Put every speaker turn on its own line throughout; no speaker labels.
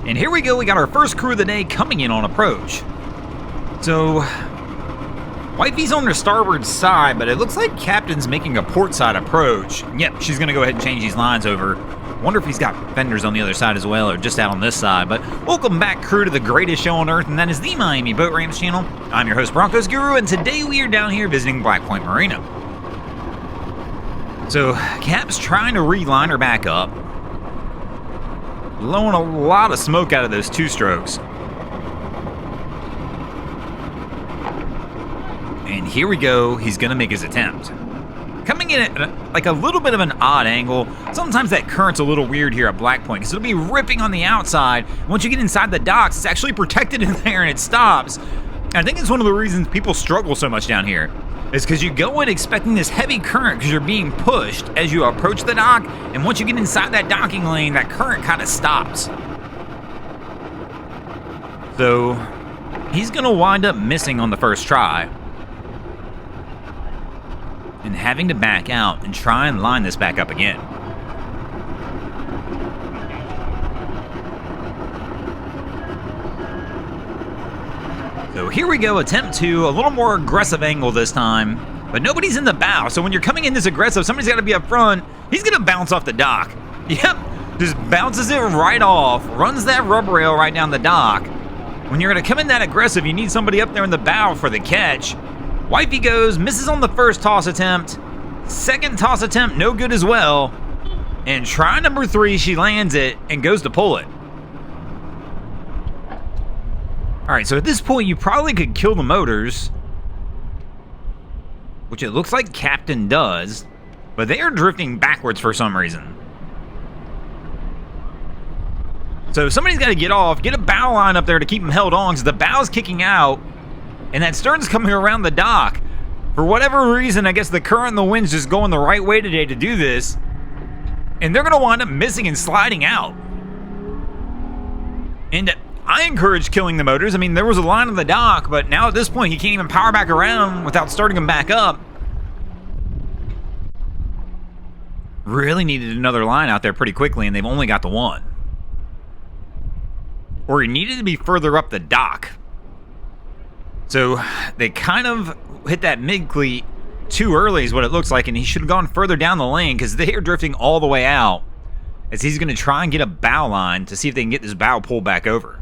And here we go, we got our first crew of the day coming in on approach. So, Wifey's on her starboard side, but it looks like Captain's making a port side approach. Yep, she's going to go ahead and change these lines over. Wonder if he's got fenders on the other side as well, or just out on this side. But welcome back, crew, to the greatest show on earth, and that is the Miami Boat Ramps channel. I'm your host, Broncos Guru, and today we are down here visiting Point Marina. So, Cap's trying to reline her back up, blowing a lot of smoke out of those two-strokes. And here we go, he's going to make his attempt. Coming in at like a little bit of an odd angle. Sometimes that current's a little weird here at Black Point because it'll be ripping on the outside. Once you get inside the docks, it's actually protected in there and it stops. And I think it's one of the reasons people struggle so much down here. Is because you go in expecting this heavy current because you're being pushed as you approach the dock. And once you get inside that docking lane, that current kind of stops. So he's going to wind up missing on the first try. And having to back out and try and line this back up again. So here we go, attempt two, a little more aggressive angle this time, but nobody's in the bow, so when you're coming in this aggressive, somebody's got to be up front. He's going to bounce off the dock. Yep, just bounces it right off, runs that rubber rail right down the dock. When you're going to come in that aggressive, you need somebody up there in the bow for the catch. Wifey goes, misses on the first toss attempt. Second toss attempt, no good as well. And try number three, she lands it and goes to pull it. All right, so at this point, you probably could kill the motors, which it looks like Captain does, but they are drifting backwards for some reason. So somebody's got to get off, get a bow line up there to keep them held on, because the bow's kicking out. And that stern's coming around the dock. For whatever reason, I guess the current and the wind's just going the right way today to do this. And they're going to wind up missing and sliding out. And I encourage killing the motors. I mean, there was a line on the dock, but now at this point, he can't even power back around without starting them back up. Really needed another line out there pretty quickly, and they've only got the one. Or he needed to be further up the dock. So they kind of hit that mid-cleat too early is what it looks like, and he should have gone further down the lane because they are drifting all the way out as he's going to try and get a bow line to see if they can get this bow pulled back over.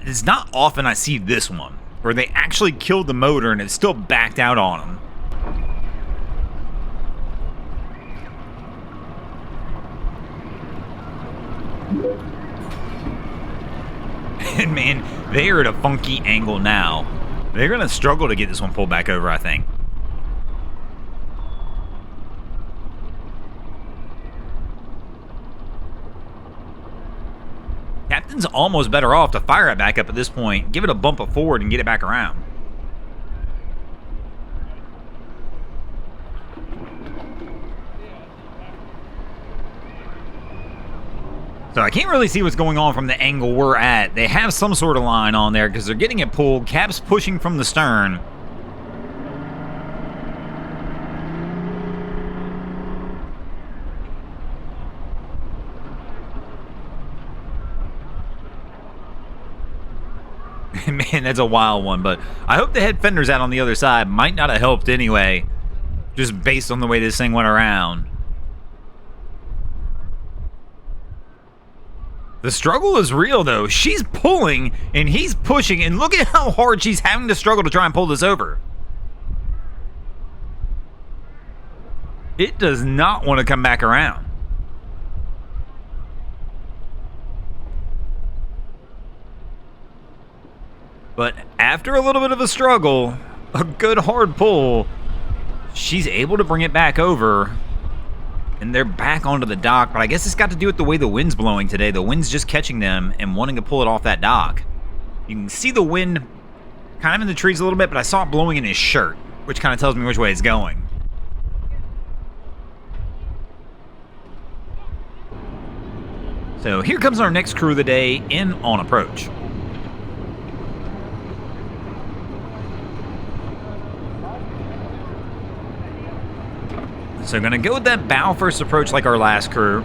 It's not often I see this one where they actually killed the motor and it's still backed out on them. And man, they are at a funky angle now. They're going to struggle to get this one pulled back over, I think. Captain's almost better off to fire it back up at this point, give it a bump up forward and get it back around. So I can't really see what's going on from the angle we're at. They have some sort of line on there because they're getting it pulled. Cap's pushing from the stern. Man, that's a wild one, but I hope the head fenders out on the other side might not have helped anyway, just based on the way this thing went around. The struggle is real, though. She's pulling, and he's pushing, and look at how hard she's having to struggle to try and pull this over. It does not want to come back around. But after a little bit of a struggle, a good hard pull, she's able to bring it back over. And they're back onto the dock, but I guess it's got to do with the way the wind's blowing today. The wind's just catching them and wanting to pull it off that dock. You can see the wind kind of in the trees a little bit, but I saw it blowing in his shirt, which kind of tells me which way it's going. So here comes our next crew of the day in on approach. So gonna go with that bow first approach like our last crew.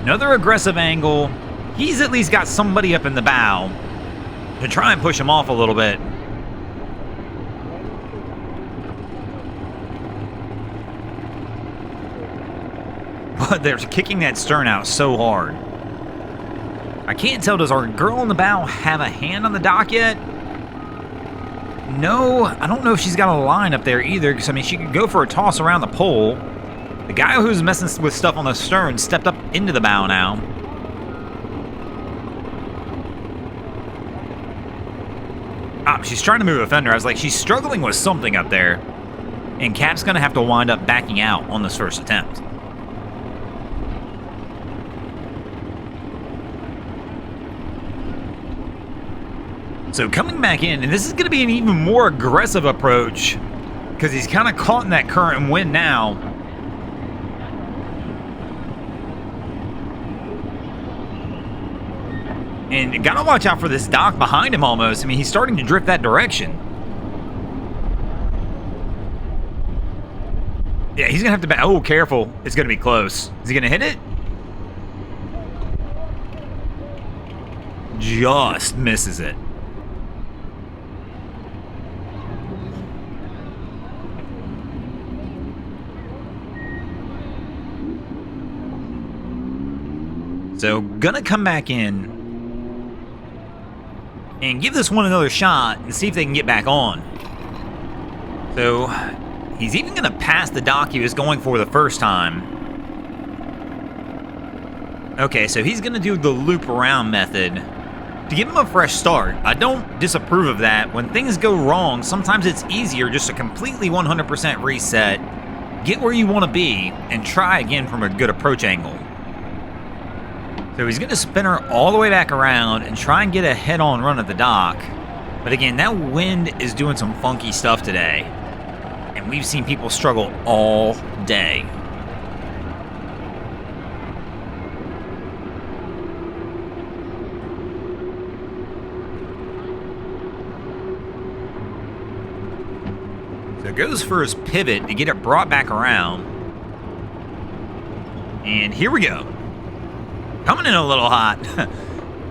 Another aggressive angle. He's at least got somebody up in the bow to try and push him off a little bit. But they're kicking that stern out so hard. I can't tell, does our girl in the bow have a hand on the dock yet? No, I don't know if she's got a line up there either, because, I mean, she could go for a toss around the pole. The guy who's messing with stuff on the stern stepped up into the bow now. Ah, she's trying to move a fender. I was like, she's struggling with something up there. And Cap's going to have to wind up backing out on this first attempt. So coming back in, and this is going to be an even more aggressive approach because he's kind of caught in that current and wind now. And you got to watch out for this dock behind him almost. I mean, he's starting to drift that direction. Yeah, he's going to have to... Oh, careful. It's going to be close. Is he going to hit it? Just misses it. So, gonna come back in and give this one another shot and see if they can get back on. So, he's even gonna pass the dock he was going for the first time. Okay, so he's gonna do the loop around method to give him a fresh start. I don't disapprove of that. When things go wrong, sometimes it's easier just to completely 100% reset, get where you want to be, and try again from a good approach angle. So he's going to spin her all the way back around and try and get a head-on run at the dock. But again, that wind is doing some funky stuff today. And we've seen people struggle all day. So goes for his pivot to get it brought back around. And here we go. Coming in a little hot.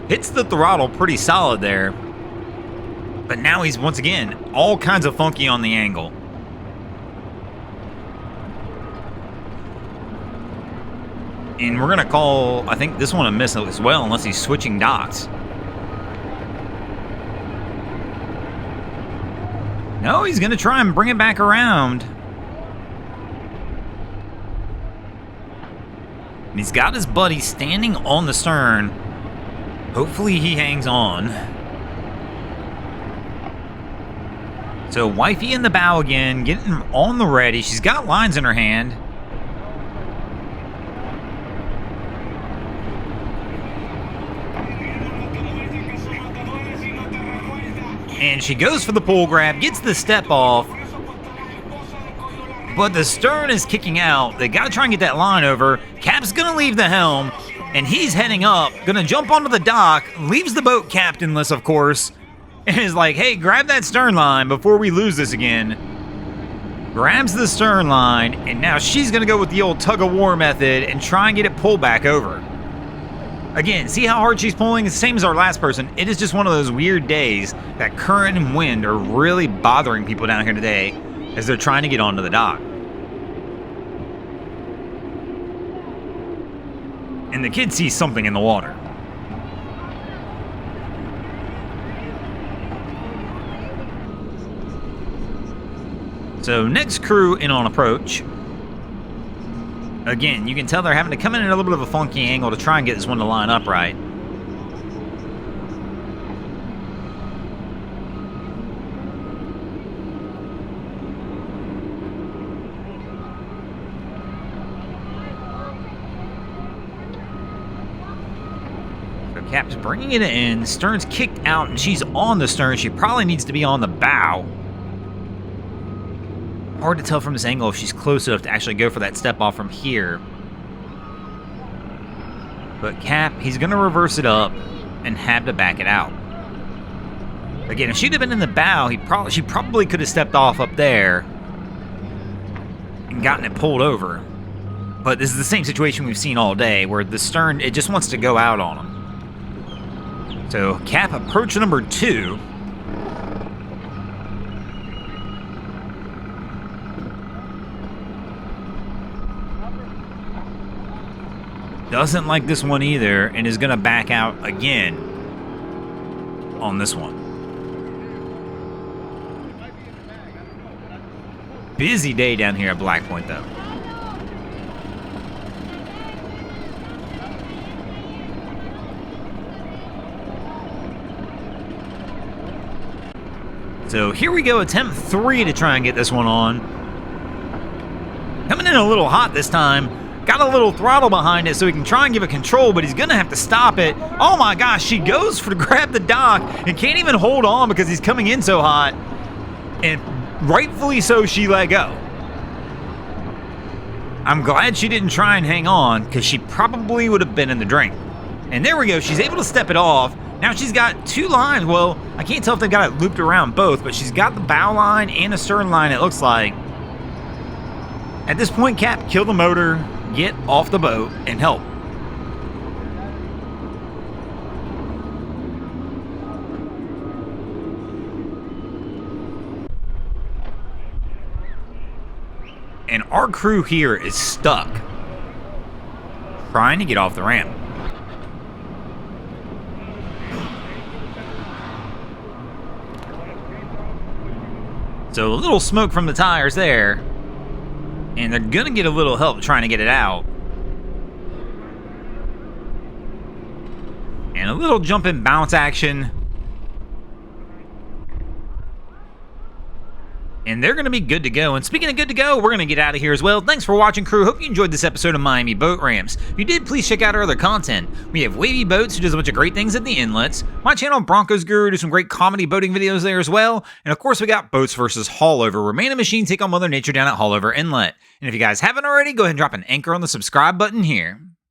Hits the throttle pretty solid there. But now he's, once again, all kinds of funky on the angle. And we're going to call, I think, this one a miss as well, unless he's switching docks. No, he's going to try and bring it back around. And he's got his buddy standing on the stern. Hopefully he hangs on. So wifey in the bow again, getting on the ready. She's got lines in her hand. And she goes for the pole grab, gets the step off. But the stern is kicking out. They got to try and get that line over. Cap's going to leave the helm, and he's heading up. Going to jump onto the dock, leaves the boat captainless, of course, and is like, hey, grab that stern line before we lose this again. Grabs the stern line, and now she's going to go with the old tug-of-war method and try and get it pulled back over. Again, see how hard she's pulling? It's the same as our last person. It is just one of those weird days that current and wind are really bothering people down here today as they're trying to get onto the dock. And the kid sees something in the water. So next crew in on approach. Again, you can tell they're having to come in at a little bit of a funky angle to try and get this one to line up right. Cap's bringing it in. Stern's kicked out, and she's on the stern. She probably needs to be on the bow. Hard to tell from this angle if she's close enough to actually go for that step off from here. But Cap, he's going to reverse it up and have to back it out. Again, if she'd have been in the bow, she probably could have stepped off up there. and gotten it pulled over. But this is the same situation we've seen all day, where the stern, it just wants to go out on them. So, Cap approach number 2. Doesn't like this one either, and is going to back out again on this one. Busy day down here at Black Point, though. So here we go, attempt 3 to try and get this one on. Coming in a little hot this time. Got a little throttle behind it so he can try and give it control, but he's going to have to stop it. Oh my gosh, she goes for to grab the dock and can't even hold on because he's coming in so hot. And rightfully so, she let go. I'm glad she didn't try and hang on because she probably would have been in the drink. And there we go, she's able to step it off. Now she's got 2 lines. Well, I can't tell if they've got it looped around both, but she's got the bow line and a stern line, it looks like. At this point, Cap, kill the motor, get off the boat, and help. And our crew here is stuck, trying to get off the ramp. So a little smoke from the tires there. And they're going to get a little help trying to get it out. And a little jump and bounce action. And they're going to be good to go. And speaking of good to go, we're going to get out of here as well. Thanks for watching, crew. Hope you enjoyed this episode of Miami Boat Ramps. If you did, please check out our other content. We have Wavy Boats, who does a bunch of great things at the inlets. My channel, Broncos Guru, does some great comedy boating videos there as well. And of course, we got Boats vs. Haulover, where man and machine take on Mother Nature down at Haulover Inlet. And if you guys haven't already, go ahead and drop an anchor on the subscribe button here.